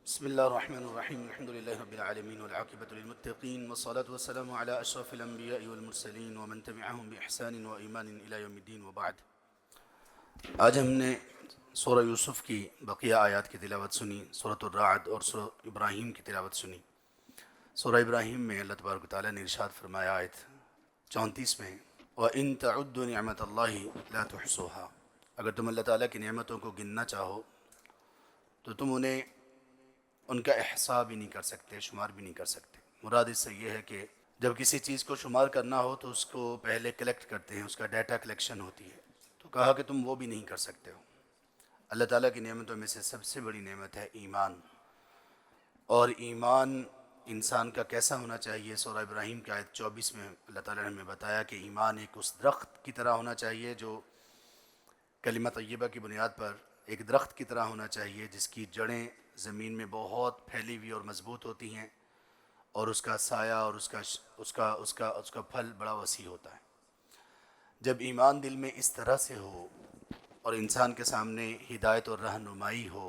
بسم الله الرحمن الرحيم الحمد لله رب العالمين والعاقبة للمتقين والصلاة والسلام على أشرف الأنبياء والمرسلين ومن تبعهم بإحسان وإيمان إلى يوم الدين وبعد. آج ہم نے سورہ یوسف کی بقیہ آیات کی تلاوت سنی، سورۃ الرعد اور سورہ ابراہیم کی تلاوت سنی۔ سورہ ابراہیم میں اللہ تبارک و تعالیٰ نے ارشاد فرمایا آیت 34 میں، وَإِن تَعُدُّوا نِعْمَةَ اللَّهِ لَا تُحْصُوهَا، اگر تم اللہ تعالیٰ کی نعمتوں کو گننا چاہو تو تم انہیں ان کا احصاء بھی نہیں کر سکتے، شمار بھی نہیں کر سکتے۔ مراد اس سے یہ ہے کہ جب کسی چیز کو شمار کرنا ہو تو اس کو پہلے کلیکٹ کرتے ہیں، اس کا ڈیٹا کلیکشن ہوتی ہے، تو کہا کہ تم وہ بھی نہیں کر سکتے ہو۔ اللہ تعالیٰ کی نعمتوں میں سے سب سے بڑی نعمت ہے ایمان، اور ایمان انسان کا کیسا ہونا چاہیے؟ سورہ ابراہیم کی آیت 24 میں اللہ تعالیٰ نے ہمیں بتایا کہ ایمان ایک اس درخت کی طرح ہونا چاہیے جو کلمہ طیبہ کی بنیاد پر ایک درخت کی طرح ہونا چاہیے، جس کی جڑیں زمین میں بہت پھیلی ہوئی اور مضبوط ہوتی ہیں، اور اس کا سایہ اور اس کا پھل بڑا وسیع ہوتا ہے۔ جب ایمان دل میں اس طرح سے ہو اور انسان کے سامنے ہدایت اور رہنمائی ہو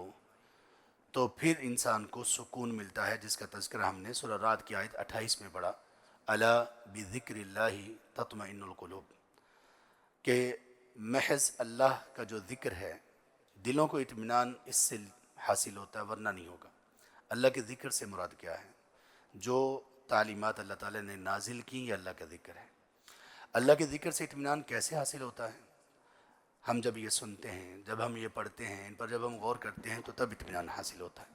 تو پھر انسان کو سکون ملتا ہے، جس کا تذکرہ ہم نے سورہ رعد کی آیت 28 میں پڑھا، الا بذکر اللہ تطمئن القلوب، کہ محض اللہ کا جو ذکر ہے دلوں کو اطمینان اس سے حاصل ہوتا ہے، ورنہ نہیں ہوگا۔ اللہ کے ذکر سے مراد کیا ہے؟ جو تعلیمات اللہ تعالیٰ نے نازل کی یہ اللہ کا ذکر ہے۔ اللہ کے ذکر سے اطمینان کیسے حاصل ہوتا ہے؟ ہم جب یہ سنتے ہیں، جب ہم یہ پڑھتے ہیں، ان پر جب ہم غور کرتے ہیں تو تب اطمینان حاصل ہوتا ہے۔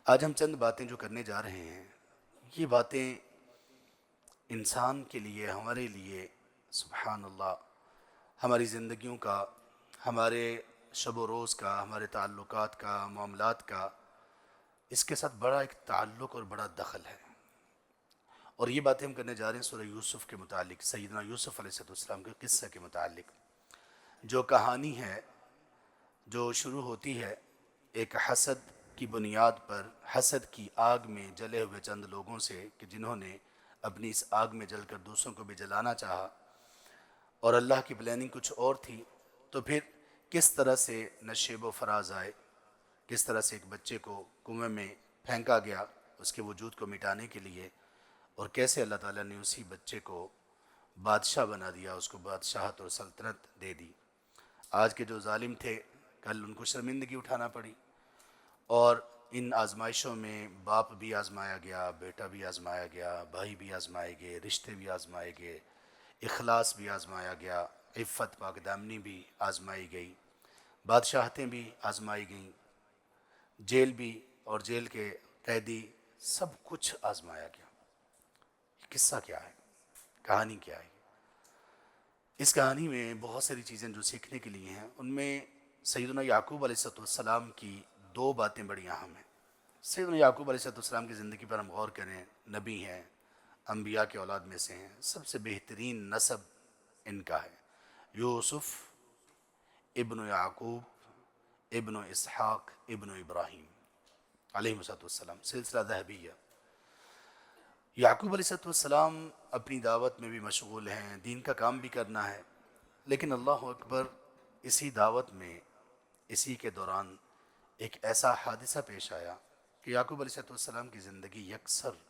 آج ہم چند باتیں جو کرنے جا رہے ہیں، یہ باتیں انسان کے لیے، ہمارے لیے سبحان اللہ، ہماری زندگیوں کا، ہمارے شب و روز کا، ہمارے تعلقات کا، معاملات کا، اس کے ساتھ بڑا ایک تعلق اور بڑا دخل ہے۔ اور یہ باتیں ہم کرنے جا رہے ہیں سورہ یوسف کے متعلق، سیدنا یوسف علیہ السلام کے قصہ کے متعلق، جو کہانی ہے جو شروع ہوتی ہے ایک حسد کی بنیاد پر، حسد کی آگ میں جلے ہوئے چند لوگوں سے کہ جنہوں نے اپنی اس آگ میں جل کر دوسروں کو بھی جلانا چاہا، اور اللہ کی پلاننگ کچھ اور تھی۔ تو پھر کس طرح سے نشیب و فراز آئے، کس طرح سے ایک بچے کو کنویں میں پھینکا گیا اس کے وجود کو مٹانے کے لیے، اور کیسے اللہ تعالیٰ نے اسی بچے کو بادشاہ بنا دیا، اس کو بادشاہت اور سلطنت دے دی۔ آج کے جو ظالم تھے کل ان کو شرمندگی اٹھانا پڑی، اور ان آزمائشوں میں باپ بھی آزمایا گیا، بیٹا بھی آزمایا گیا، بھائی بھی آزمائے گئے، رشتے بھی آزمائے گئے، اخلاص بھی آزمایا گیا، عفت پاک دامنی بھی آزمائی گئی، بادشاہتیں بھی آزمائی گئیں، جیل بھی اور جیل کے قیدی، سب کچھ آزمایا گیا۔ یہ قصہ کیا ہے؟ کہانی کیا ہے؟ اس کہانی میں بہت ساری چیزیں جو سیکھنے کے لیے ہیں، ان میں سیدنا یعقوب علیہ السلام کی دو باتیں بڑی اہم ہیں۔ سیدنا یعقوب علیہ السلام کی زندگی پر ہم غور کریں، نبی ہیں، انبیاء کے اولاد میں سے ہیں، سب سے بہترین نسب ان کا ہے، یوسف ابن یعقوب ابن اسحاق ابن ابراہیم علیہ السلام، سلسلہ ذہبیہ۔ یعقوب علیہ السلام اپنی دعوت میں بھی مشغول ہیں، دین کا کام بھی کرنا ہے، لیکن اللہ اکبر، اسی دعوت میں، اسی کے دوران ایک ایسا حادثہ پیش آیا کہ یعقوب علیہ السلام کی زندگی یکسر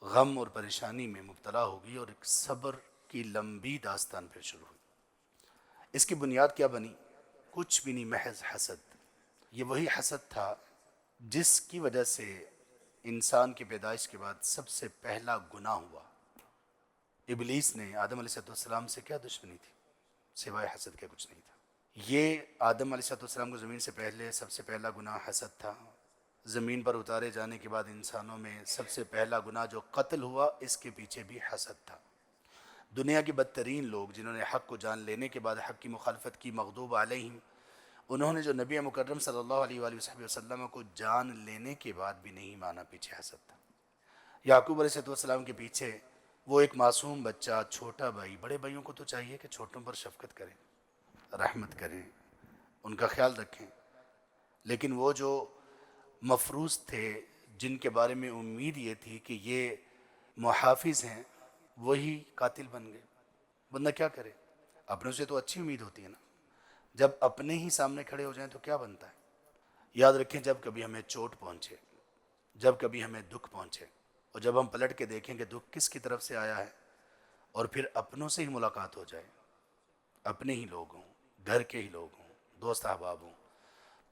غم اور پریشانی میں مبتلا ہوگی، اور ایک صبر کی لمبی داستان پھر شروع ہوئی۔ اس کی بنیاد کیا بنی؟ کچھ بھی نہیں، محض حسد۔ یہ وہی حسد تھا جس کی وجہ سے انسان کی پیدائش کے بعد سب سے پہلا گناہ ہوا۔ ابلیس نے آدم علیہ السلام سے کیا دشمنی تھی؟ سوائے حسد کے کچھ نہیں تھا۔ یہ آدم علیہ السلام کو زمین سے پہلے سب سے پہلا گناہ حسد تھا۔ زمین پر اتارے جانے کے بعد انسانوں میں سب سے پہلا گناہ جو قتل ہوا، اس کے پیچھے بھی حسد تھا۔ دنیا کے بدترین لوگ جنہوں نے حق کو جان لینے کے بعد حق کی مخالفت کی، مغضوب علیہم، انہوں نے جو نبی مکرم صلی اللہ علیہ وآلہ وسلم کو جان لینے کے بعد بھی نہیں مانا، پیچھے حسد تھا۔ یعقوب علیہ السلام کے پیچھے وہ ایک معصوم بچہ، چھوٹا بھائی، بڑے بھائیوں کو تو چاہیے کہ چھوٹوں پر شفقت کریں، رحمت کریں، ان کا خیال رکھیں، لیکن وہ جو مفروض تھے، جن کے بارے میں امید یہ تھی کہ یہ محافظ ہیں، وہی قاتل بن گئے۔ بندہ کیا کرے؟ اپنے سے تو اچھی امید ہوتی ہے نا، جب اپنے ہی سامنے کھڑے ہو جائیں تو کیا بنتا ہے؟ یاد رکھیں جب کبھی ہمیں چوٹ پہنچے، جب کبھی ہمیں دکھ پہنچے، اور جب ہم پلٹ کے دیکھیں کہ دکھ کس کی طرف سے آیا ہے، اور پھر اپنوں سے ہی ملاقات ہو جائے، اپنے ہی لوگ ہوں، گھر کے ہی لوگ ہوں، دوست احباب ہوں،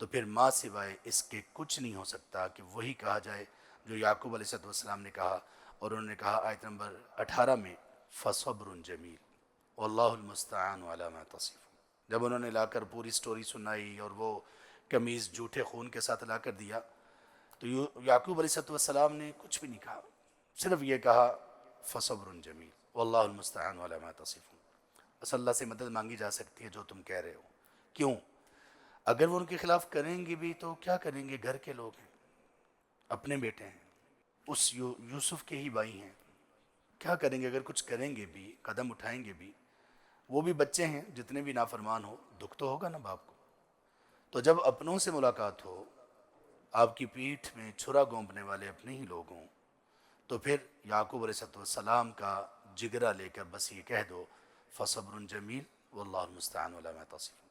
تو پھر ماں سوائے اس کے کچھ نہیں ہو سکتا کہ وہی کہا جائے جو یعقوب علیہ السلام نے کہا، اور انہوں نے کہا آیت نمبر 18 میں فَصَبْرٌ جَمِيلٌ وَاللَّهُ الْمُسْتَعَانُ عَلَى مَا تَصِفُونَ۔ جب انہوں نے لا کر پوری سٹوری سنائی اور وہ قمیص جھوٹے خون کے ساتھ لا کر دیا، تو یعقوب علیہ السلام نے کچھ بھی نہیں کہا، صرف یہ کہا فَصَبْرٌ جَمِيلٌ وَاللَّهُ الْمُسْتَعَانُ عَلَى مَا تَصِفُونَ۔ بس اللہ سے مدد مانگی جا سکتی ہے جو تم کہہ رہے ہو۔ کیوں؟ اگر وہ ان کے خلاف کریں گے بھی تو کیا کریں گے؟ گھر کے لوگ ہیں، اپنے بیٹے ہیں، اس یوسف کے ہی بھائی ہیں، کیا کریں گے؟ اگر کچھ کریں گے بھی، قدم اٹھائیں گے بھی، وہ بھی بچے ہیں، جتنے بھی نافرمان ہو، دکھ تو ہوگا نا باپ کو۔ تو جب اپنوں سے ملاقات ہو، آپ کی پیٹھ میں چھرا گونپنے والے اپنے ہی لوگ ہوں، تو پھر یعقوب علیہ السلام کا جگرا لے کر بس یہ کہہ دو فَصَبْرٌ جَمِيلٌ وَاللَّهُ الْمُسْتَعَانُ عَلَى مَا تَصِفُونَ۔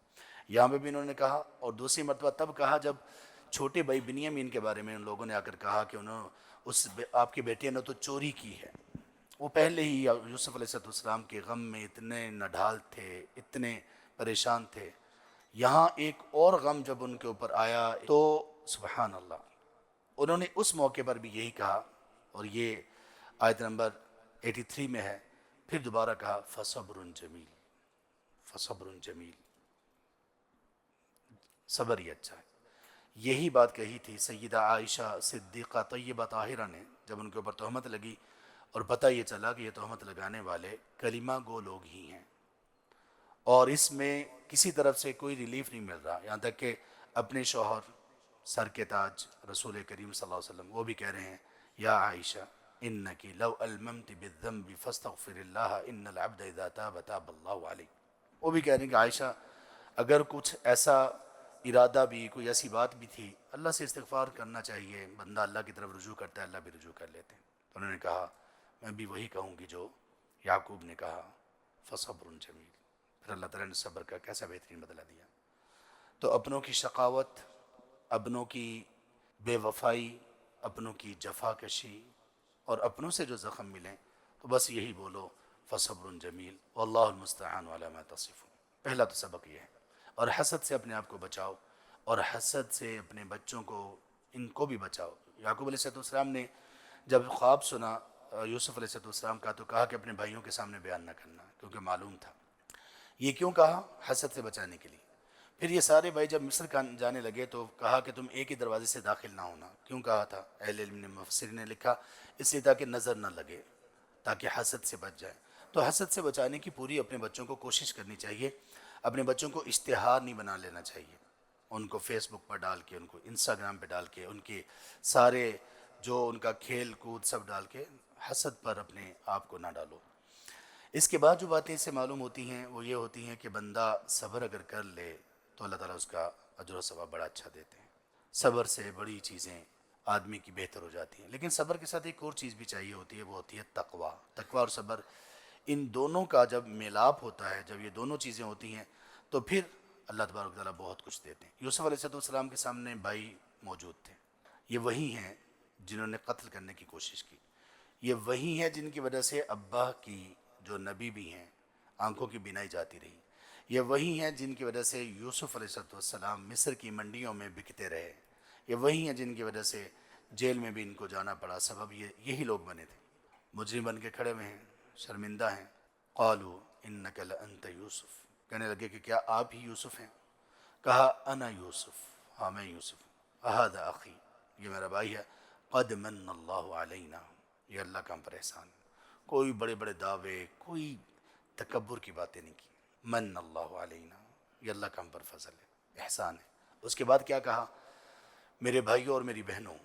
یہاں پہ بھی انہوں نے کہا، اور دوسری مرتبہ تب کہا جب چھوٹے بھائی بنیامین کے بارے میں ان لوگوں نے آ کر کہا کہ انہوں آپ کے بیٹے نے تو چوری کی ہے۔ وہ پہلے ہی یوسف علیہ السلام کے غم میں اتنے نڈھال تھے، اتنے پریشان تھے، یہاں ایک اور غم جب ان کے اوپر آیا تو سبحان اللہ، انہوں نے اس موقع پر بھی یہی کہا، اور یہ آیت نمبر 83 میں ہے، پھر دوبارہ کہا فَصَبْرٌ جَمِيلٌ فَصَبْرٌ جَمِيلٌ، صبر ہی اچھا ہے۔ یہی بات کہی تھی سیدہ عائشہ صدیقہ طیبہ طاہرہ نے جب ان کے اوپر تہمت لگی اور پتہ یہ چلا کہ یہ تہمت لگانے والے کلمہ گو لوگ ہی ہیں، اور اس میں کسی طرف سے کوئی ریلیف نہیں مل رہا، یہاں تک کہ اپنے شوہر سر کے تاج رسول کریم صلی اللہ علیہ وسلم وہ بھی کہہ رہے ہیں یا عائشہ انکی لو الممت بالذنب فاستغفر اللہ ان العبد اذا تاب تاب اللہ علیہ۔ وہ بھی کہہ رہے ہیں کہ عائشہ اگر کچھ ایسا ارادہ بھی، کوئی ایسی بات بھی تھی، اللہ سے استغفار کرنا چاہیے، بندہ اللہ کی طرف رجوع کرتا ہے، اللہ بھی رجوع کر لیتے ہیں۔ تو انہوں نے کہا میں بھی وہی کہوں گی جو یعقوب نے کہا فصبر جمیل۔ پھر اللہ تعالیٰ نے صبر کا کیسا بہترین بدلہ دیا۔ تو اپنوں کی شقاوت، اپنوں کی بے وفائی، اپنوں کی جفا کشی، اور اپنوں سے جو زخم ملیں تو بس یہی بولو فصبر جمیل واللہ المستعان علی ما تصفون۔ پہلا تو سبق یہ ہے، اور حسد سے اپنے آپ کو بچاؤ، اور حسد سے اپنے بچوں کو، ان کو بھی بچاؤ۔ یعقوب علیہ السلام نے جب خواب سنا یوسف علیہ السلام کا تو کہا کہ اپنے بھائیوں کے سامنے بیان نہ کرنا، کیونکہ معلوم تھا۔ یہ کیوں کہا؟ حسد سے بچانے کے لیے۔ پھر یہ سارے بھائی جب مصر جانے لگے تو کہا کہ تم ایک ہی دروازے سے داخل نہ ہونا۔ کیوں کہا تھا؟ اہل علم نے، مفسرین نے لکھا اس لیے تاکہ نظر نہ لگے، تاکہ حسد سے بچ جائے۔ تو حسد سے بچانے کی پوری اپنے بچوں کو کوشش کرنی چاہیے، اپنے بچوں کو اشتہار نہیں بنا لینا چاہیے، ان کو فیس بک پر ڈال کے، ان کو انسٹاگرام پہ ڈال کے، ان کے سارے جو ان کا کھیل کود سب ڈال کے حسد پر اپنے آپ کو نہ ڈالو۔ اس کے بعد جو باتیں اس سے معلوم ہوتی ہیں وہ یہ ہوتی ہیں کہ بندہ صبر اگر کر لے تو اللہ تعالیٰ اس کا اجر و ثواب بڑا اچھا دیتے ہیں۔ صبر سے بڑی چیزیں آدمی کی بہتر ہو جاتی ہیں، لیکن صبر کے ساتھ ایک اور چیز بھی چاہیے ہوتی ہے، وہ ہوتی ہے تقویٰ۔ تقویٰ اور صبر، ان دونوں کا جب میلاپ ہوتا ہے، جب یہ دونوں چیزیں ہوتی ہیں تو پھر اللہ تبارک و تعالیٰ بہت کچھ دیتے ہیں۔ یوسف علیہ السلام کے سامنے بھائی موجود تھے، یہ وہی ہیں جنہوں نے قتل کرنے کی کوشش کی، یہ وہی ہیں جن کی وجہ سے ابا کی جو نبی بھی ہیں آنکھوں کی بینائی جاتی رہی، یہ وہی ہیں جن کی وجہ سے یوسف علیہ السلام مصر کی منڈیوں میں بکتے رہے، یہ وہی ہیں جن کی وجہ سے جیل میں بھی ان کو جانا پڑا، سبب یہی لوگ بنے تھے۔ مجرم بن کے کھڑے ہوئے ہیں، شرمندہ ہیں۔ قالوا انک لانت یوسف، کہنے لگے کہ کیا آپ ہی یوسف ہیں؟ کہا انا یوسف، ہاں میں یوسف ہوں، اھذا اخی، یہ میرا بھائی ہے، قد من اللہ علینا، یہ اللہ کا ہم پر احسان ہے۔ کوئی بڑے بڑے دعوے، کوئی تکبر کی باتیں نہیں کی، من اللہ علینا، یہ اللہ کا ہم پر فضل ہے، احسان ہے۔ اس کے بعد کیا کہا؟ میرے بھائیوں اور میری بہنوں،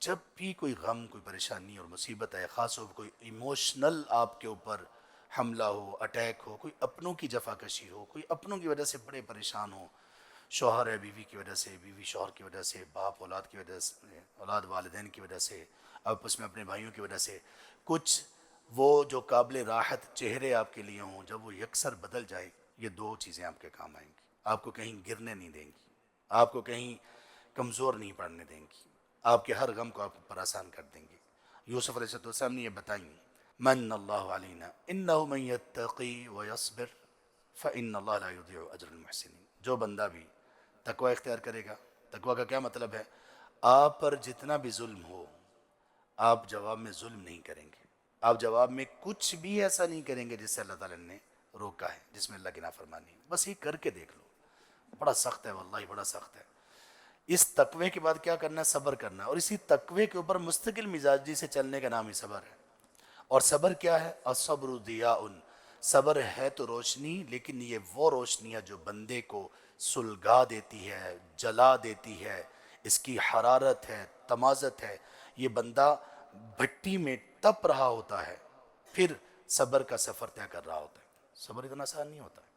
جب بھی کوئی غم، کوئی پریشانی اور مصیبت ہے، خاص ہو کوئی ایموشنل آپ کے اوپر حملہ ہو، اٹیک ہو، کوئی اپنوں کی جفا کشی ہو، کوئی اپنوں کی وجہ سے بڑے پریشان ہو، شوہر ہے بیوی کی وجہ سے، بیوی شوہر کی وجہ سے، باپ اولاد کی وجہ سے، اولاد والدین کی وجہ سے، آپس میں اپنے بھائیوں کی وجہ سے، کچھ وہ جو قابل راحت چہرے آپ کے لیے ہوں، جب وہ یکسر بدل جائے، یہ دو چیزیں آپ کے کام آئیں گی، آپ کو کہیں گرنے نہیں دیں گی، آپ کو کہیں کمزور نہیں پڑنے دیں گی، آپ کے ہر غم کو آپ پر آسان کر دیں گی۔ یوسف علیہ السلام نے یہ بتائیں، من اللہ علینا انہ من یتقی ویصبر فإن اللہ لا یضیع اجر المحسنین۔ جو بندہ بھی تقوی اختیار کرے گا، تقوی کا کیا مطلب ہے؟ آپ پر جتنا بھی ظلم ہو آپ جواب میں ظلم نہیں کریں گے، آپ جواب میں کچھ بھی ایسا نہیں کریں گے جس سے اللہ تعالیٰ نے روکا ہے، جس میں اللہ کی نافرمانی ہے۔ بس یہ کر کے دیکھ لو، بڑا سخت ہے واللہ، بڑا سخت ہے۔ اس تقوی کے بعد کیا کرنا ہے؟ صبر کرنا ہے، اور اسی تقوی کے اوپر مستقل مزاجی سے چلنے کا نام ہی صبر ہے۔ اور صبر کیا ہے؟ الصبر ضیاء، صبر ہے تو روشنی، لیکن یہ وہ روشنی ہے جو بندے کو سلگا دیتی ہے، جلا دیتی ہے، اس کی حرارت ہے، تمازت ہے، یہ بندہ بھٹی میں تپ رہا ہوتا ہے، پھر صبر کا سفر طے کر رہا ہوتا ہے۔ صبر اتنا آسان نہیں ہوتا ہے۔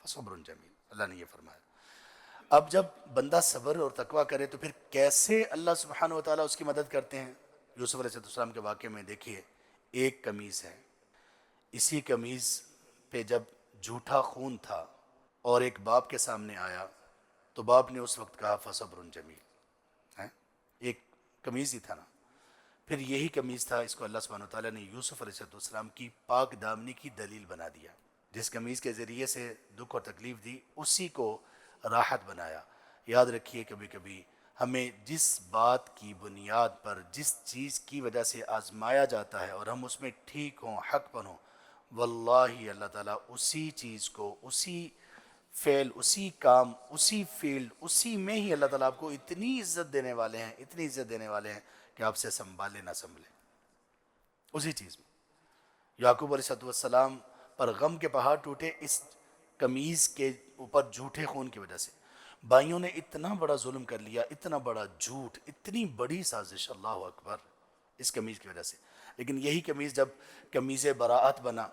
فصبر جمیل، اللہ نے یہ فرمایا۔ اب جب بندہ صبر اور تقوی کرے تو پھر کیسے اللہ سبحانہ و تعالیٰ اس کی مدد کرتے ہیں؟ یوسف علیہ السلام کے واقعے میں دیکھیے، ایک قمیض ہے، اسی قمیض پہ جب جھوٹا خون تھا اور ایک باپ کے سامنے آیا تو باپ نے اس وقت کہا فصبر جمیل، ہے ایک قمیض ہی تھا نا، پھر یہی قمیض تھا، اس کو اللہ سبحانہ وتعالیٰ نے یوسف علیہ السلام کی پاک دامنی کی دلیل بنا دیا۔ جس قمیض کے ذریعے سے دکھ اور تکلیف دی، اسی کو راحت بنایا۔ یاد رکھیے، کبھی کبھی ہمیں جس بات کی بنیاد پر، جس چیز کی وجہ سے آزمایا جاتا ہے اور ہم اس میں ٹھیک ہوں، حق پر ہوں، واللہ اللہ تعالیٰ اسی چیز کو، اسی فعل، اسی کام، اسی فیلڈ، اسی میں ہی اللہ تعالیٰ آپ کو اتنی عزت دینے والے ہیں، اتنی عزت دینے والے ہیں کہ آپ سے سنبھالے نہ سنبھلے، اسی چیز میں۔ یعقوب علیہ السلام پر غم کے پہاڑ ٹوٹے اس قمیض کے اوپر جھوٹے خون کی وجہ سے۔ بھائیوں نے اتنا بڑا ظلم کر لیا، اتنا بڑا جھوٹ، اتنی بڑی سازش، اللہ اکبر، اس قمیض کی وجہ سے۔ لیکن یہی قمیض جب قمیض براعت بنا،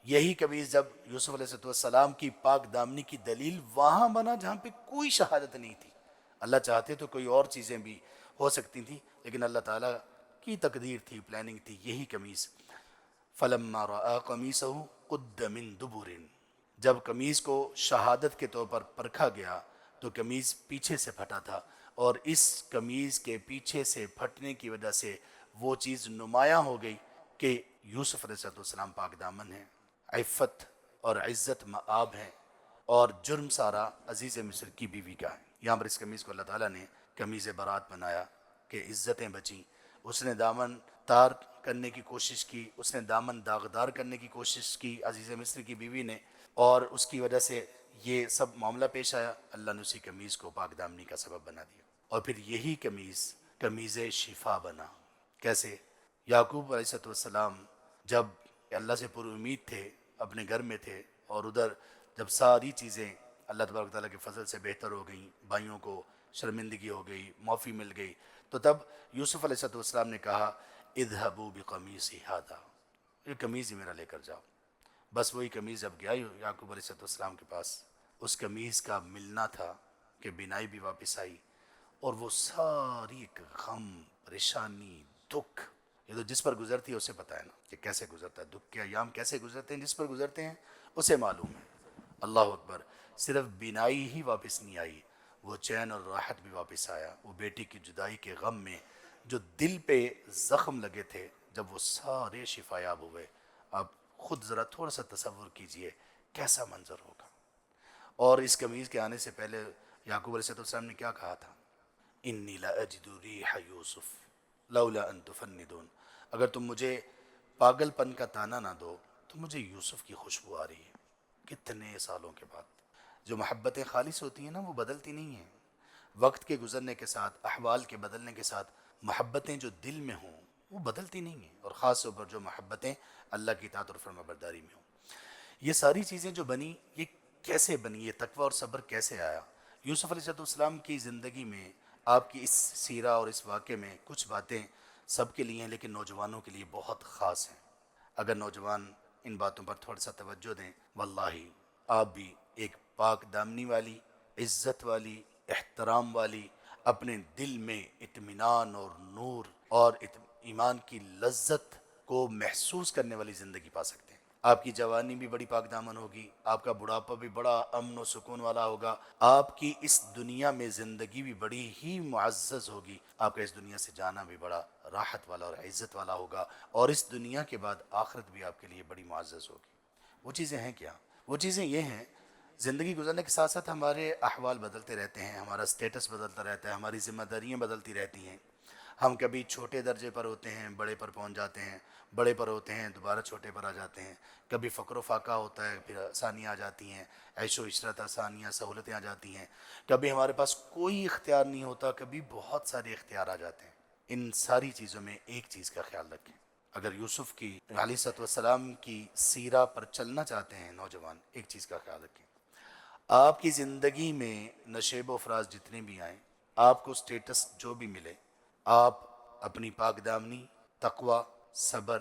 یہی قمیض جب یوسف علیہ السلام کی پاک دامنی کی دلیل وہاں بنا جہاں پہ کوئی شہادت نہیں تھی۔ اللہ چاہتے تو کوئی اور چیزیں بھی ہو سکتی تھیں، لیکن اللہ تعالیٰ کی تقدیر تھی، پلاننگ تھی، یہی قمیض۔ فلما رأى قمیصه قد من دبر، جب قمیض کو شہادت کے طور پر پرکھا گیا تو قمیض پیچھے سے پھٹا تھا، اور اس قمیض کے پیچھے سے پھٹنے کی وجہ سے وہ چیز نمایاں ہو گئی کہ یوسف علیہ السلام پاک دامن ہیں، عفت اور عزت مآب ہیں، اور جرم سارا عزیز مصر کی بیوی کا ہے۔ یہاں پر اس قمیض کو اللہ تعالیٰ نے قمیض برات بنایا کہ عزتیں بچیں۔ اس نے دامن تار کرنے کی کوشش کی، اس نے دامن داغدار کرنے کی کوشش کی عزیز مصر کی بیوی نے، اور اس کی وجہ سے یہ سب معاملہ پیش آیا۔ اللہ نے اسی قمیض کو پاک دامنی کا سبب بنا دیا، اور پھر یہی قمیض قمیض شفا بنا۔ کیسے؟ یعقوب علیہ السلام جب اللہ سے پر امید تھے، اپنے گھر میں تھے، اور ادھر جب ساری چیزیں اللہ تبارک تعالیٰ کے فضل سے بہتر ہو گئیں، بھائیوں کو شرمندگی ہو گئی، معافی مل گئی، تو تب یوسف علیہ السلام نے کہا اذهبوا بقمیصی ھذا، یہ قمیض ہی میرا لے کر جاؤ۔ بس وہی قمیض جب گیا یعقوب علیہ السلام کے پاس، اس قمیض کا ملنا تھا کہ بینائی بھی واپس آئی، اور وہ ساری ایک غم، پریشانی، دکھ، یہ تو جس پر گزرتی ہے اسے پتہ ہے نا کہ کیسے گزرتا ہے، دکھ کے ایام کیسے گزرتے ہیں، جس پر گزرتے ہیں اسے معلوم ہے۔ اللہ اکبر، صرف بینائی ہی واپس نہیں آئی، وہ چین اور راحت بھی واپس آیا۔ وہ بیٹی کی جدائی کے غم میں جو دل پہ زخم لگے تھے، جب وہ سارے شفایاب ہوئے، آپ خود ذرا تھوڑا سا تصور کیجئے کیسا منظر ہوگا۔ اور اس قمیض کے آنے سے پہلے یعقوب علیہ السلام نے کیا کہا تھا؟ انی لاجد ریح یوسف لولا ان تفندون، اگر تم مجھے پاگل پن کا تانا نہ دو تو مجھے یوسف کی خوشبو آ رہی ہے۔ کتنے سالوں کے بعد جو محبتیں خالص ہوتی ہیں نا، وہ بدلتی نہیں ہیں۔ وقت کے گزرنے کے ساتھ، احوال کے بدلنے کے ساتھ، محبتیں جو دل میں ہوں وہ بدلتی نہیں ہیں، اور خاص طور پر جو محبتیں اللہ کی اطاعت اور فرما برداری میں ہوں۔ یہ ساری چیزیں جو بنی، یہ کیسے بنی؟ یہ تقوی اور صبر کیسے آیا؟ یوسف علیہ السلام کی زندگی میں، آپ کی اس سیرہ اور اس واقعے میں کچھ باتیں سب کے لیے ہیں، لیکن نوجوانوں کے لیے بہت خاص ہیں۔ اگر نوجوان ان باتوں پر تھوڑا سا توجہ دیں، واللہ آپ بھی ایک پاک دامنی والی، عزت والی، احترام والی، اپنے دل میں اطمینان اور نور اور ایمان کی لذت کو محسوس کرنے والی زندگی پا سکتے ہیں۔ آپ کی جوانی بھی بڑی پاک دامن ہوگی، آپ کا بڑھاپا بھی بڑا امن و سکون والا ہوگا، آپ کی اس دنیا میں زندگی بھی بڑی ہی معزز ہوگی، آپ کا اس دنیا سے جانا بھی بڑا راحت والا اور عزت والا ہوگا، اور اس دنیا کے بعد آخرت بھی آپ کے لیے بڑی معزز ہوگی۔ وہ چیزیں ہیں کیا؟ وہ چیزیں یہ ہیں، زندگی گزرنے کے ساتھ ساتھ ہمارے احوال بدلتے رہتے ہیں، ہمارا سٹیٹس بدلتا رہتا ہے، ہماری ذمہ داریاں بدلتی رہتی ہیں۔ ہم کبھی چھوٹے درجے پر ہوتے ہیں، بڑے پر پہنچ جاتے ہیں، بڑے پر ہوتے ہیں دوبارہ چھوٹے پر آ جاتے ہیں، کبھی فقر و فاقہ ہوتا ہے، پھر آسانیاں آ جاتی ہیں، عیش و عشرت آسانیاں سہولتیں آ جاتی ہیں، کبھی ہمارے پاس کوئی اختیار نہیں ہوتا، کبھی بہت سارے اختیار آ جاتے ہیں۔ ان ساری چیزوں میں ایک چیز کا خیال رکھیں، اگر یوسف کی علیہ السلام کی سیرہ پر چلنا چاہتے ہیں نوجوان، ایک چیز کا خیال رکھیں، آپ کی زندگی میں نشیب و فراز جتنے بھی آئیں، آپ کو سٹیٹس جو بھی ملے، آپ اپنی پاک دامنی، تقوی، صبر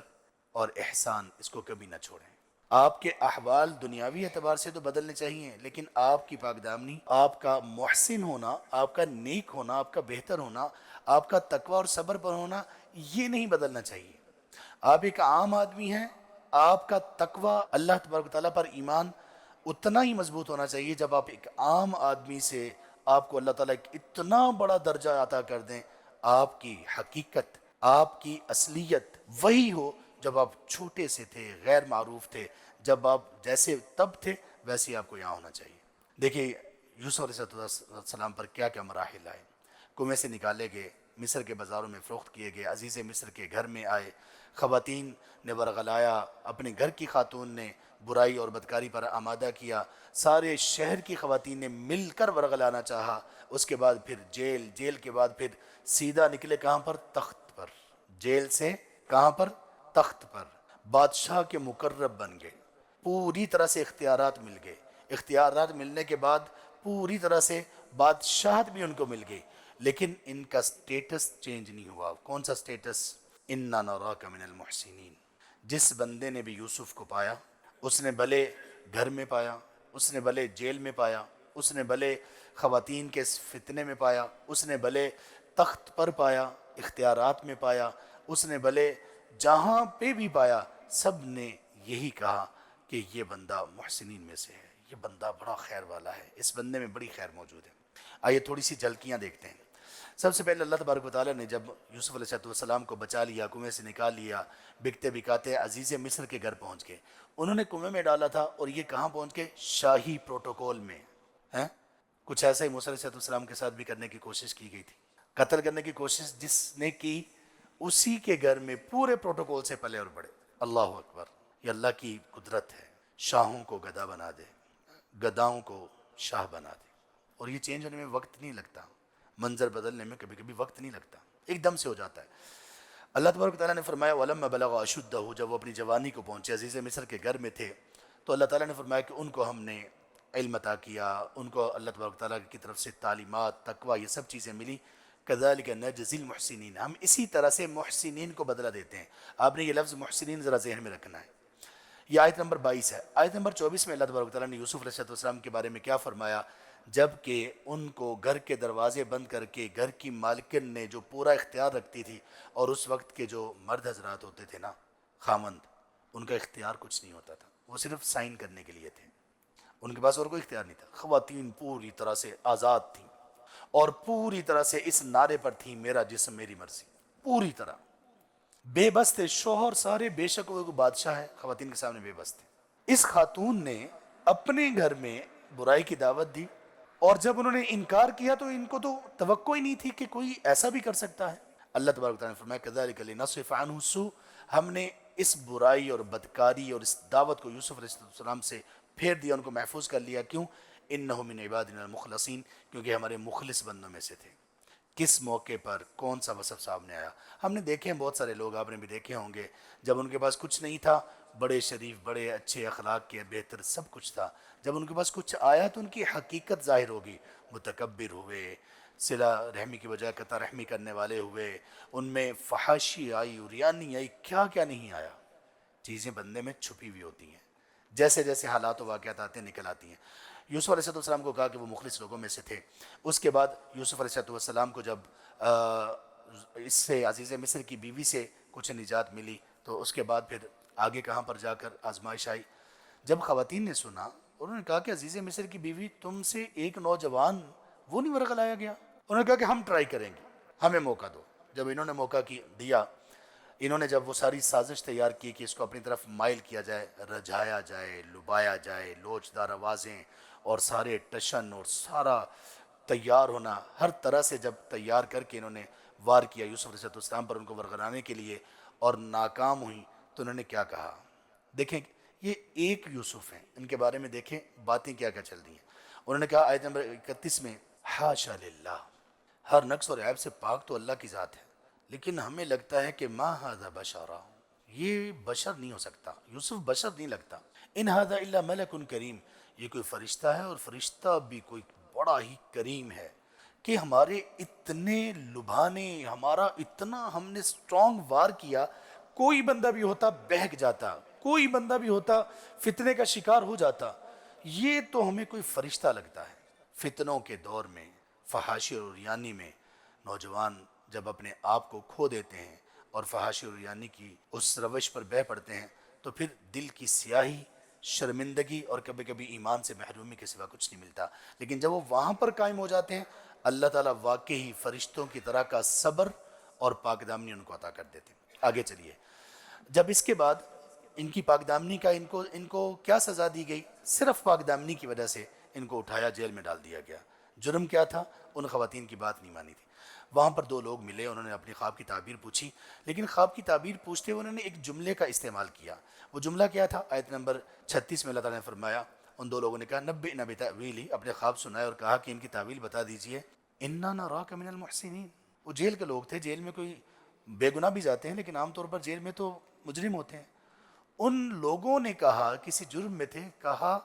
اور احسان اس کو کبھی نہ چھوڑیں۔ آپ کے احوال دنیاوی اعتبار سے تو بدلنے چاہیے، لیکن آپ کی پاک دامنی، آپ کا محسن ہونا، آپ کا نیک ہونا، آپ کا بہتر ہونا، آپ کا تقوی اور صبر پر ہونا، یہ نہیں بدلنا چاہیے۔ آپ ایک عام آدمی ہیں، آپ کا تقوی، اللہ تبارک و تعالیٰ پر ایمان اتنا ہی مضبوط ہونا چاہیے جب آپ ایک عام آدمی سے آپ کو اللہ تعالیٰ ایک اتنا بڑا درجہ عطا کر دیں، آپ کی حقیقت، آپ کی اصلیت وہی ہو جب آپ چھوٹے سے تھے، غیر معروف تھے، جب آپ جیسے تب تھے ویسے آپ کو یہاں ہونا چاہیے۔ دیکھیے یوسف علیہ السلام پر کیا کیا مراحل آئے، کنویں سے نکالے گئے، مصر کے بازاروں میں فروخت کیے گئے، عزیز مصر کے گھر میں آئے، خواتین نے ورغلایا، اپنے گھر کی خاتون نے برائی اور بدکاری پر آمادہ کیا، سارے شہر کی خواتین نے مل کر ورغلانا چاہا، اس کے بعد پھر جیل، جیل کے بعد پھر سیدھا نکلے کہاں پر؟ تخت پر، جیل سے کہاں پر؟ تخت پر، بادشاہ کے مقرب بن گئے، پوری طرح سے اختیارات مل گئے، اختیارات ملنے کے بعد پوری طرح سے بادشاہت بھی ان کو مل گئی، لیکن ان کا سٹیٹس چینج نہیں ہوا۔ کون سا سٹیٹس؟ اِنَّا نَرَاكَ مِنَ الْمُحْسِنِينَ۔ جس بندے نے بھی یوسف کو پایا، اس نے بھلے گھر میں پایا، اس نے بھلے جیل میں پایا، اس نے بھلے خواتین کے فتنے میں پایا، اس نے بھلے تخت پر پایا، اختیارات میں پایا، اس نے بھلے جہاں پہ بھی پایا، سب نے یہی کہا کہ یہ بندہ محسنین میں سے ہے، یہ بندہ بڑا خیر والا ہے، اس بندے میں بڑی خیر موجود ہے۔ آئیے تھوڑی سی جھلکیاں دیکھتے ہیں۔ سب سے پہلے اللہ تبارک و تعالیٰ نے جب یوسف علیہ السلام کو بچا لیا، کنویں سے نکال لیا، بکتے بکاتے عزیز مصر کے گھر پہنچ گئے، انہوں نے کنویں میں ڈالا تھا اور یہ کہاں پہنچ گئے؟ شاہی پروٹوکول میں ہیں۔ کچھ ایسا ہی موسیٰ علیہ السلام کے ساتھ بھی کرنے کی کوشش کی گئی تھی، قتل کرنے کی کوشش جس نے کی، اسی کے گھر میں پورے پروٹوکول سے پلے اور بڑھے۔ اللہ اکبر، یہ اللہ کی قدرت ہے، شاہوں کو گدھا بنا دے، گدھاؤں کو شاہ بنا دے، اور یہ چینج ہونے میں وقت نہیں لگتا، منظر بدلنے میں کبھی کبھی وقت نہیں لگتا، ایک دم سے ہو جاتا ہے۔ اللہ تبارک و تعالیٰ نے فرمایا وَلَمَّا بَلَغَ أَشُدَّهُ، جب وہ اپنی جوانی کو پہنچے، عزیز مصر کے گھر میں تھے، تو اللہ تعالیٰ نے فرمایا کہ ان کو ہم نے علم عطا کیا، ان کو اللہ تبارک و تعالیٰ کی طرف سے تعلیمات، تقوی، یہ سب چیزیں ملی۔ كَذَلِكَ نَجْزِي الْمُحْسِنِينَ، ہم اسی طرح سے محسنین کو بدلہ دیتے ہیں۔ آپ نے یہ لفظ محسنین ذرا ذہن میں رکھنا ہے۔ یہ آیت نمبر 22 ہے۔ آیت نمبر 24 میں اللہ تبارک و تعالیٰ نے یوسف علیہ السلام کے بارے میں کیا فرمایا؟ جب کہ ان کو گھر کے دروازے بند کر کے گھر کی مالکن نے جو پورا اختیار رکھتی تھی، اور اس وقت کے جو مرد حضرات ہوتے تھے نا، خامند، ان کا اختیار کچھ نہیں ہوتا تھا، وہ صرف سائن کرنے کے لیے تھے، ان کے پاس اور کوئی اختیار نہیں تھا۔ خواتین پوری طرح سے آزاد تھیں اور پوری طرح سے اس نعرے پر تھیں، میرا جسم میری مرضی، پوری طرح بے بس تھے۔ شوہر سارے بے شک وہ بادشاہ ہے، خواتین کے سامنے بے بس تھے۔ اس خاتون نے اپنے گھر میں برائی کی دعوت دی، اور جب انہوں نے انکار کیا تو ان کو تو توقع ہی نہیں تھی کہ کوئی ایسا بھی کر سکتا ہے۔ اللہ تبارک و تعالیٰ نے فرمایا كَذَلِكَ لِنَصْرِفَ عَنْهُ السُّوءَ، ہم نے اس برائی اور بدکاری اور اس دعوت کو یوسف علیہ السلام سے پھیر دیا، ان کو محفوظ کر لیا۔ کیوں؟ إِنَّهُ مِنْ عِبَادِنَا الْمُخْلَصِينَ، کیونکہ ہمارے مخلص بندوں میں سے تھے۔ کس موقع پر کون سا وصف سامنے آیا؟ ہم نے دیکھے ہیں بہت سارے لوگ، آپ نے بھی دیکھے ہوں گے، جب ان کے پاس کچھ نہیں تھا، بڑے شریف، بڑے اچھے اخلاق کے، بہتر سب کچھ تھا، جب ان کے پاس کچھ آیا تو ان کی حقیقت ظاہر ہوگی، متکبر ہوئے، صلہ رحمی کی بجائے قطع رحمی کرنے والے ہوئے، ان میں فحاشی آئی، عریانی آئی، کیا کیا نہیں آیا۔ چیزیں بندے میں چھپی ہوئی ہوتی ہیں، جیسے جیسے حالات و واقعات آتے ہیں نکل آتی ہیں۔ یوسف علیہ السلام کو کہا کہ وہ مخلص لوگوں میں سے تھے۔ اس کے بعد یوسف علیہ السلام کو جب اس سے عزیز مصر کی بیوی سے کچھ نجات ملی، تو اس کے بعد پھر آگے کہاں پر جا کر آزمائش آئی؟ جب خواتین نے سنا، انہوں نے کہا کہ عزیز مصر کی بیوی تم سے ایک نوجوان وہ نہیں ورغلایا گیا؟ انہوں نے کہا کہ ہم ٹرائی کریں گے، ہمیں موقع دو۔ جب انہوں نے موقع دیا، انہوں نے جب وہ ساری سازش تیار کی کہ اس کو اپنی طرف مائل کیا جائے، رجھایا جائے، لبایا جائے، لوچدار آوازیں اور سارے ٹشن اور سارا تیار ہونا، ہر طرح سے جب تیار کر کے انہوں نے وار کیا یوسف علیہ السلام پر ان کو ورغلانے کے لیے، اور ناکام ہوئی، تو انہوں نے کیا کہا؟ دیکھیں یہ ایک یوسف ہیں، ان کے بارے میں دیکھیں باتیں کیا کیا چل رہی ہیں۔ انہوں نے کہا آیت نمبر 31 میں، حاشا للہ، ہر نقص اور عیب سے پاک تو اللہ کی ذات ہے، لیکن ہمیں لگتا ہے کہ ما ھذا بشرا، یہ بشر نہیں ہو سکتا، یوسف بشر نہیں لگتا، ان ھذا الا ملک کریم، یہ کوئی فرشتہ ہے، اور فرشتہ بھی کوئی بڑا ہی کریم ہے، کہ ہمارے اتنے لبھانے، ہمارا اتنا ہم نے سٹرونگ وار کیا، کوئی بندہ بھی ہوتا بہک جاتا، کوئی بندہ بھی ہوتا فتنے کا شکار ہو جاتا، یہ تو ہمیں کوئی فرشتہ لگتا ہے۔ فتنوں کے دور میں، فحاشی اور عریانی میں، نوجوان جب اپنے آپ کو کھو دیتے ہیں اور فحاشی اور عریانی کی اس روش پر بہہ پڑتے ہیں، تو پھر دل کی سیاہی، شرمندگی اور کبھی کبھی ایمان سے محرومی کے سوا کچھ نہیں ملتا۔ لیکن جب وہ وہاں پر قائم ہو جاتے ہیں، اللہ تعالیٰ واقعی فرشتوں کی طرح کا صبر اور پاک دامنی ان کو عطا کر دیتے ہیں۔ آگے چلیے، جب اس کے بعد ان کی پاک دامنی کا ان کو کیا سزا دی گئی؟ صرف پاک دامنی کی وجہ سے ان کو اٹھایا جیل میں ڈال دیا گیا۔ جرم کیا تھا؟ ان خواتین کی بات نہیں مانی تھی۔ وہاں پر دو لوگ ملے، انہوں نے اپنی خواب کی تعبیر پوچھی، لیکن خواب کی تعبیر پوچھتے ہوئے انہوں نے ایک جملے کا استعمال کیا۔ وہ جملہ کیا تھا؟ آیت نمبر 36 میں اللہ تعالیٰ نے فرمایا، ان دو لوگوں نے کہا نبئنا بتأویلہ، اپنے خواب سنائے اور کہا کہ ان کی تعویل بتا دیجئے، انا نراک من المحسنین۔ وہ جیل کے لوگ تھے، جیل میں کوئی بے گناہ بھی جاتے ہیں، لیکن عام طور پر جیل میں تو مجرم ہوتے ہیں۔ ان لوگوں نے کہا، کسی جرم میں تھے، کہا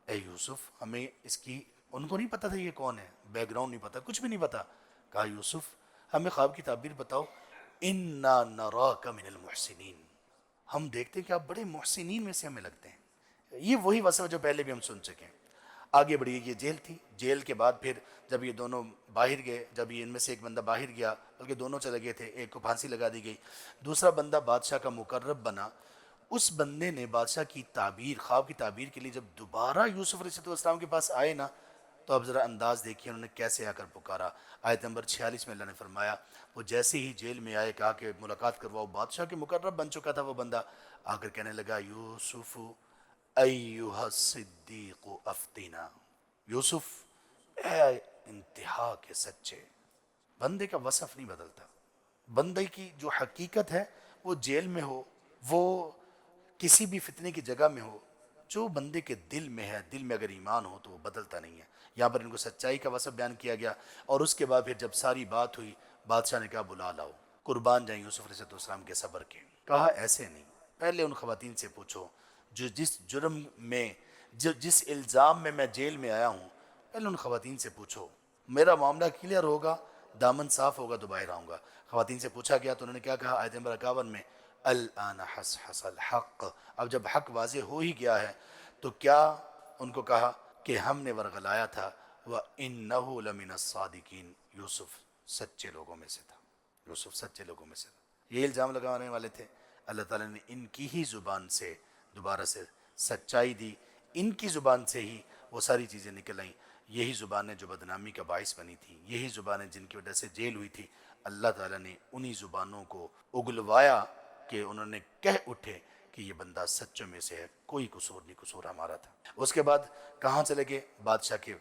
اے یوسف ہمیں اس کی، ان کو نہیں پتا تھا یہ کون ہے، بیک گراؤنڈ نہیں پتا، کچھ بھی نہیں پتا، کہا یوسف ہمیں خواب کی تعبیر بتاؤ، انا نراک من المحسنین، ہم دیکھتے ہیں کہ آپ بڑے محسنین میں سے ہمیں لگتے ہیں۔ یہ وہی وصف جو پہلے بھی ہم سن چکے ہیں۔ آگے بڑھیے، یہ جیل تھی، جیل کے بعد پھر جب یہ دونوں باہر گئے، جب یہ ان میں سے ایک بندہ باہر گیا، بلکہ دونوں چلے گئے تھے، ایک کو پھانسی لگا دی گئی، دوسرا بندہ بادشاہ کا مقرب بنا، اس بندے نے بادشاہ کی تعبیر، خواب کی تعبیر کے لیے جب دوبارہ یوسف علیہ السلام کے پاس آئے نا، تو اب ذرا انداز دیکھیے انہوں نے کیسے آ کر پکارا۔ آیت نمبر 46 میں اللہ نے فرمایا، وہ جیسے ہی جیل میں آئے، کہا کہ ملاقات کرواؤ، بادشاہ کے مقرب بن چکا تھا وہ بندہ، آ کر کہنے لگا یوسف ایہا الصدیق افتنا، یوسف اے انتہا کے سچے۔ بندے کا وصف نہیں بدلتا، بندے کی جو حقیقت ہے، وہ جیل میں ہو، وہ کسی بھی فتنے کی جگہ میں ہو، جو بندے کے دل میں ہے، دل میں اگر ایمان ہو تو وہ بدلتا نہیں ہے۔ یہاں پر ان کو سچائی کا وصف بیان کیا گیا، اور اس کے بعد پھر جب ساری بات ہوئی، بادشاہ نے کہا بلا لاؤ، قربان جائیں یوسف علیہ السلام کے صبر کے۔ کہا ایسے نہیں، پہلے ان خواتین سے پوچھو جو جس جرم میں، جس الزام میں جیل میں آیا ہوں، پہلے ان خواتین سے پوچھو، میرا معاملہ کلیئر ہوگا، دامن صاف ہوگا تو باہر آؤں گا۔ خواتین سے پوچھا گیا تو انہوں نے کیا کہا؟ آیت نمبر 51 میں، الآن حصحص الحق، اب جب حق واضح ہو ہی گیا ہے تو کیا ان کو کہا کہ ہم نے ورغلایا تھا، وَإِنَّهُ لَمِنَ الصَّادِقِينَ، یوسف سچے لوگوں میں سے تھا، یوسف سچے لوگوں میں سے تھا۔ یہ الزام لگانے والے تھے، اللہ تعالیٰ نے ان کی ہی زبان سے دوبارہ سے سچائی دی، ان کی زبان سے ہی وہ ساری چیزیں نکل آئیں۔ یہی زبانیں جو بدنامی کا باعث بنی تھی، یہی زبانیں جن کی وجہ سے جیل ہوئی تھی، اللہ تعالیٰ نے انہی زبانوں کو اگلوایا کہ انہوں نے کہہ اٹھے کہ یہ بندہ سچوں میں سے ہے، کوئی قصور نہیں، قصور ہمارا تھا۔ اس کے بعد کہاں چلے گئے؟ بادشاہ کے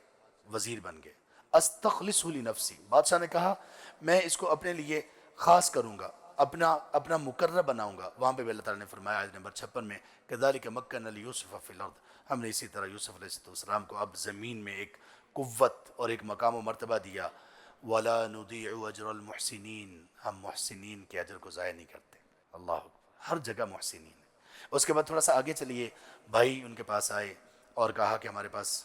وزیر بن گئے۔ استخلص لنفسی، بادشاہ نے کہا میں اس کو اپنے لیے خاص کروں گا، اپنا مقرر بناؤں گا۔ وہاں پہ اللہ تعالیٰ نے فرمایا آیت نمبر 56 میں، کذالک مکنا لیوسف فی الارض، ہم نے اسی طرح یوسف علیہ السلام کو اب زمین میں ایک قوت اور ایک مقام و مرتبہ دیا۔ ولا نضيع اجر المحسنین، ہم محسنین کے اجر کو ضائع نہیں کرتے۔ اللہ اکبر، ہر جگہ محسنین ہے۔ اس کے بعد تھوڑا سا آگے چلیے، بھائی ان کے پاس آئے اور کہا کہ ہمارے پاس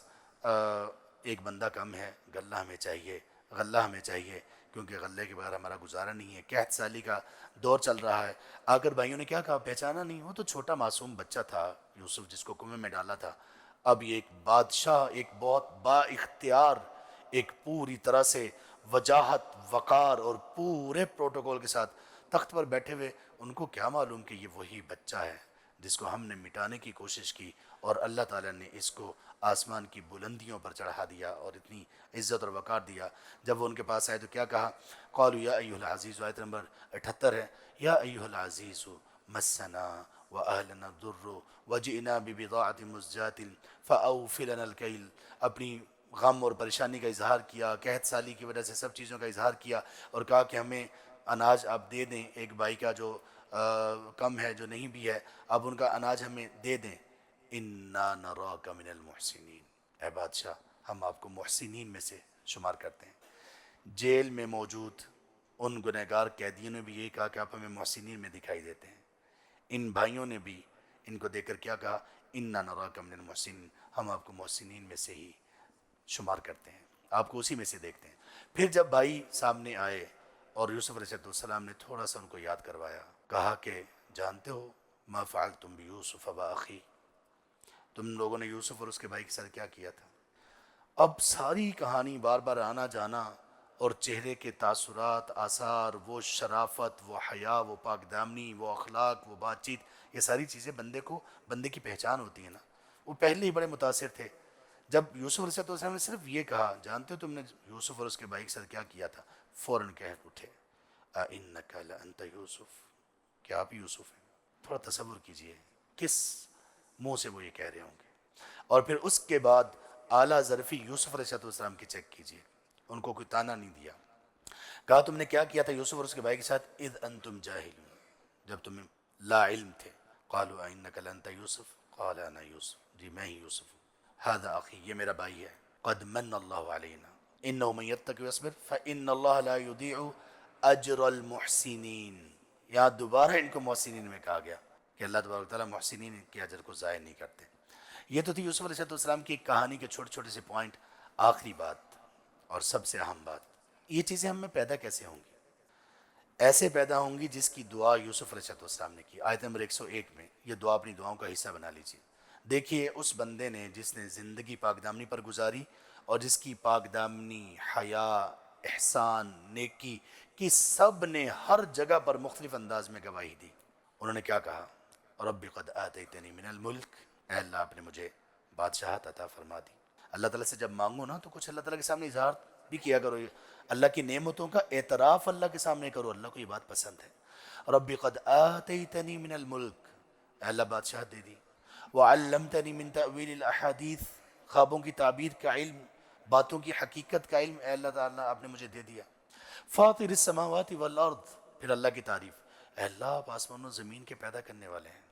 ایک بندہ کم ہے، غلہ ہمیں چاہیے، غلہ ہمیں چاہیے، کیونکہ غلے کے بغیر ہمارا گزارا نہیں ہے، قحط سالی کا دور چل رہا ہے۔ آ کر بھائیوں نے کیا کہا؟ پہچانا نہیں، وہ تو چھوٹا معصوم بچہ تھا یوسف، جس کو کنویں میں ڈالا تھا۔ اب یہ ایک بادشاہ، ایک بہت با اختیار، ایک پوری طرح سے وجاہت، وقار اور پورے پروٹوکول کے ساتھ تخت پر بیٹھے ہوئے، ان کو کیا معلوم کہ یہ وہی بچہ ہے جس کو ہم نے مٹانے کی کوشش کی اور اللہ تعالیٰ نے اس کو آسمان کی بلندیوں پر چڑھا دیا اور اتنی عزت اور وقار دیا. جب وہ ان کے پاس آئے تو کیا کہا؟ قالوا یا ایھا العزیز، آیت نمبر 78 ہے، یا ایھا العزیز مسنا واہلنا الضر وجئنا ببضاعۃ مزجاۃ فاوف لنا الکیل. اپنی غم اور پریشانی کا اظہار کیا، قحط سالی کی وجہ سے سب چیزوں کا اظہار کیا اور کہا کہ ہمیں اناج آپ دے دیں، ایک بھائی کا جو کم ہے، جو نہیں بھی ہے، آپ ان کا اناج ہمیں دے دیں. انا نراک من المحسنین، اے بادشاہ ہم آپ کو محسنین میں سے شمار کرتے ہیں. جیل میں موجود ان گنہگار قیدیوں نے بھی یہی کہا کہ آپ ہمیں محسنین میں دکھائی دیتے ہیں. ان بھائیوں نے بھی ان کو دیکھ کر کیا کہا؟ انا نراک من المحسنین، ہم آپ کو محسنین میں سے ہی شمار کرتے ہیں، آپ کو اسی میں سے دیکھتے ہیں. پھر جب بھائی سامنے آئے اور یوسف علیہ السلام نے تھوڑا سا ان کو یاد کروایا، کہا کہ جانتے ہو ما فعلتم بیوسف واخی، تم لوگوں نے یوسف اور اس کے بھائی کے ساتھ کیا کیا تھا. اب ساری کہانی بار بار آنا جانا اور چہرے کے تاثرات، آثار، وہ شرافت، وہ حیا، وہ پاک دامنی، وہ اخلاق، وہ بات چیت، یہ ساری چیزیں بندے کی پہچان ہوتی ہیں نا. وہ پہلے ہی بڑے متاثر تھے. جب یوسف علیہ السلام نے صرف یہ کہا جانتے ہو تم نے یوسف اور اس کے بھائی کے ساتھ کیا کیا تھا، فوراً کہہ اٹھے اِنَّكَ لَأَنْتَ یوسف، کیا آپ یوسف ہیں. تھوڑا تصور کیجئے کس منہ سے وہ یہ کہہ رہے ہوں گے. اور پھر اس کے بعد اعلیٰ ظرفی یوسف علیہ السلام کی چیک کیجئے، ان کو کوئی تانا نہیں دیا. کہا تم نے کیا کیا تھا یوسف اور اس کے بھائی کے ساتھ؟ اذ انتم جاہلون، جب تم لا علم تھے. قالوا اِنَّكَ لَأَنْتَ یوسف قال انا یوسف، جی میں ہی یوسف ہوں. هذا اخی، یہ میرا بھائی ہے. قد من اللہ علینا انه من يتق ويصبر فان اللہ لا يضيع اجر المحسنین. یہاں دوبارہ ان کو محسنین میں کہا گیا کہ اللہ تبارک تعالیٰ محسنین کے اجر کو ضائع نہیں کرتے. یہ تو تھی یوسف علیہ السلام کی ایک کہانی کے چھوٹے چھوٹے سے پوائنٹ. آخری بات اور سب سے اہم بات، یہ چیزیں ہم میں پیدا کیسے ہوں گی؟ ایسے پیدا ہوں گی جس کی دعا یوسف علیہ السلام نے کی. آیت نمبر 101 میں یہ دعا اپنی دعاؤں کا حصہ بنا لیجیے. دیکھیے اس بندے نے جس نے زندگی پاک دامنی پر گزاری اور جس کی پاک دامنی، حیا، احسان، نیکی کی سب نے ہر جگہ پر مختلف انداز میں گواہی دی. انہوں نے کیا کہا؟ رب قد آتیتنی من الملک، اے اللہ آپ نے مجھے بادشاہت عطا فرما دی. اللہ تعالیٰ سے جب مانگو نا تو کچھ اللہ تعالیٰ کے سامنے اظہار بھی کیا کرو، اللہ کی نعمتوں کا اعتراف اللہ کے سامنے کرو. اللہ کو یہ بات پسند ہے. رب قد آتیتنی من الملک، اے اللہ بادشاہت دے دی. وعلمتنی من تأویل الاحادیث، خوابوں کی تعبیر کا علم، باتوں کی حقیقت کا علم اے اللہ تعالیٰ آپ نے مجھے دے دیا. فاطر السماوات والارض، پھر اللہ کی تعریف، اے اللہ آپ آسمان و زمین کے پیدا کرنے والے ہیں.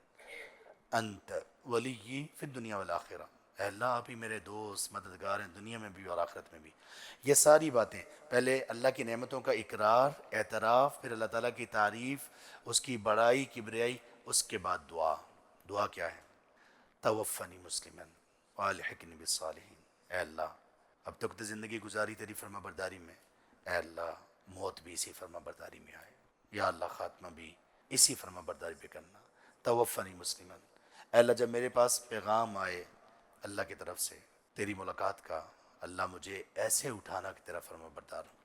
انت ولی فی الدنیا والآخرہ، اے اللہ آپ ہی میرے دوست مددگار ہیں دنیا میں بھی اور آخرت میں بھی. یہ ساری باتیں پہلے اللہ کی نعمتوں کا اقرار، اعتراف، پھر اللہ تعالیٰ کی تعریف، اس کی بڑائی، کبریائی، اس کے بعد دعا. دعا کیا ہے؟ توفنی مسلمن والحقنی بالصالحین، اے اللہ اب تک تو زندگی گزاری تیری فرما برداری میں، اے اللہ موت بھی اسی فرما برداری میں آئے. یا اللہ خاتمہ بھی اسی فرما برداری پہ کرنا. توفنی مسلمن، اے اللہ جب میرے پاس پیغام آئے اللہ کی طرف سے تیری ملاقات کا، اللہ مجھے ایسے اٹھانا کہ تیرا فرما بردار ہوں.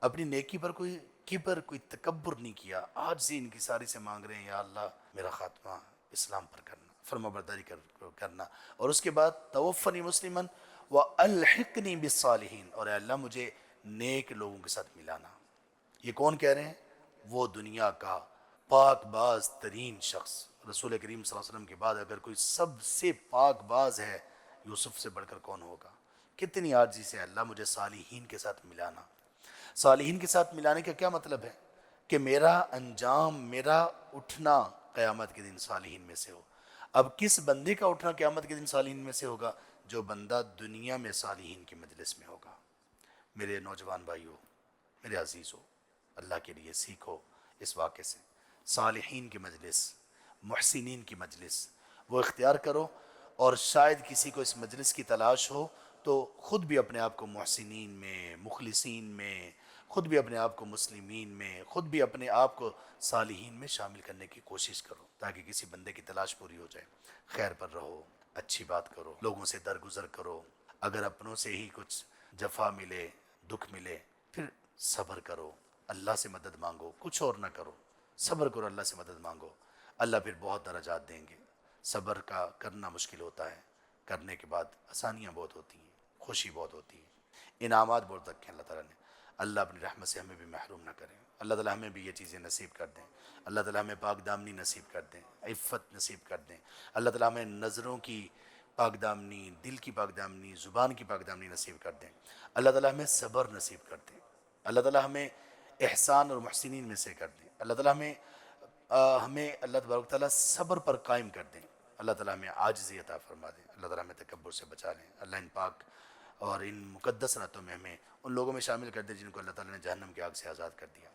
اپنی نیکی پر کوئی کبر، کوئی تکبر نہیں کیا. آج سے ان کی ساری سے مانگ رہے ہیں یا اللہ میرا خاتمہ اسلام پر کرنا، فرما برداری کرنا. اور اس کے بعد توفنی مسلمن والحقنی بالصالحین، اور اے اللہ مجھے نیک لوگوں کے ساتھ ملانا. یہ کون کہہ رہے ہیں؟ وہ دنیا کا پاک باز ترین شخص، رسول کریم صلی اللہ علیہ وسلم کے بعد اگر کوئی سب سے پاک باز ہے یوسف سے بڑھ کر کون ہوگا. کتنی عاجزی سے اللہ مجھے صالحین کے ساتھ ملانا. صالحین کے ساتھ ملانے کا کیا مطلب ہے؟ کہ میرا انجام، میرا اٹھنا قیامت کے دن صالحین میں سے ہو. اب کس بندے کا اٹھنا قیامت کے دن صالحین میں سے ہوگا؟ جو بندہ دنیا میں صالحین کی مجلس میں ہوگا. میرے نوجوان بھائیو، میرے عزیزو، اللہ کے لیے سیکھو اس واقعے سے. صالحین کی مجلس، محسنین کی مجلس وہ اختیار کرو. اور شاید کسی کو اس مجلس کی تلاش ہو تو خود بھی اپنے آپ کو محسنین میں، مخلصین میں، خود بھی اپنے آپ کو مسلمین میں، خود بھی اپنے آپ کو صالحین میں شامل کرنے کی کوشش کرو تاکہ کسی بندے کی تلاش پوری ہو جائے. خیر پر رہو، اچھی بات کرو، لوگوں سے درگزر کرو. اگر اپنوں سے ہی کچھ جفا ملے، دکھ ملے، پھر صبر کرو، اللہ سے مدد مانگو، کچھ اور نہ کرو، صبر کرو، اللہ سے مدد مانگو. اللہ پھر بہت درجات دیں گے. صبر کا کرنا مشکل ہوتا ہے، کرنے کے بعد آسانیاں بہت ہوتی ہیں، خوشی بہت ہوتی ہے، انعامات بہت رکھے ہیں اللہ تعالیٰ نے۔ اللہ اپنی رحمت سے ہمیں بھی محروم نہ کریں، اللہ تعالیٰ ہمیں بھی یہ چیزیں نصیب کر دیں، اللہ تعالیٰ ہمیں پاک دامنی نصیب کر دیں، عفت نصیب کر دیں، اللہ تعالیٰ ہمیں نظروں کی پاک دامنی، دل کی پاک دامنی، زبان کی پاک دامنی نصیب کر دیں، اللہ تعالیٰ ہمیں صبر نصیب کر دیں، اللہ تعالیٰ ہمیں احسان اور محسنین میں سے کر دیں، اللہ تعالیٰ ہمیں اللہ تبارک تعالیٰ صبر پر قائم کر دیں، اللہ تعالیٰ ہمیں عاجزی عطا فرما دیں، اللہ تعالیٰ ہمیں تکبر سے بچا لیں، اللہ ان پاک اور ان مقدس راتوں میں ہمیں ان لوگوں میں شامل کر دیں جن کو اللہ تعالیٰ نے جہنم کی آگ سے آزاد کر دیا۔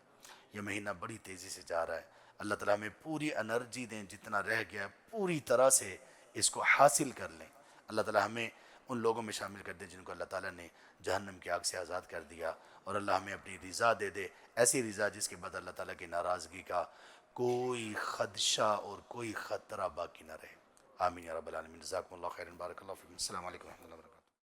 یہ مہینہ بڑی تیزی سے جا رہا ہے، اللہ تعالیٰ ہمیں پوری انرجی دیں، جتنا رہ گیا پوری طرح سے اس کو حاصل کر لیں، اللہ تعالیٰ ہمیں ان لوگوں میں شامل کر دے جن کو اللہ تعالیٰ نے جہنم کی آگ سے آزاد کر دیا، اور اللہ ہمیں اپنی رضا دے دے، ایسی رضا جس کے بعد اللہ تعالیٰ کی ناراضگی کا کوئی خدشہ اور کوئی خطرہ باقی نہ رہے۔ آمین یا رب العالمین۔ جزاکم اللہ خیرا، بارک اللہ فیکم، السلام علیکم و رحمۃ اللہ وبرکاتہ۔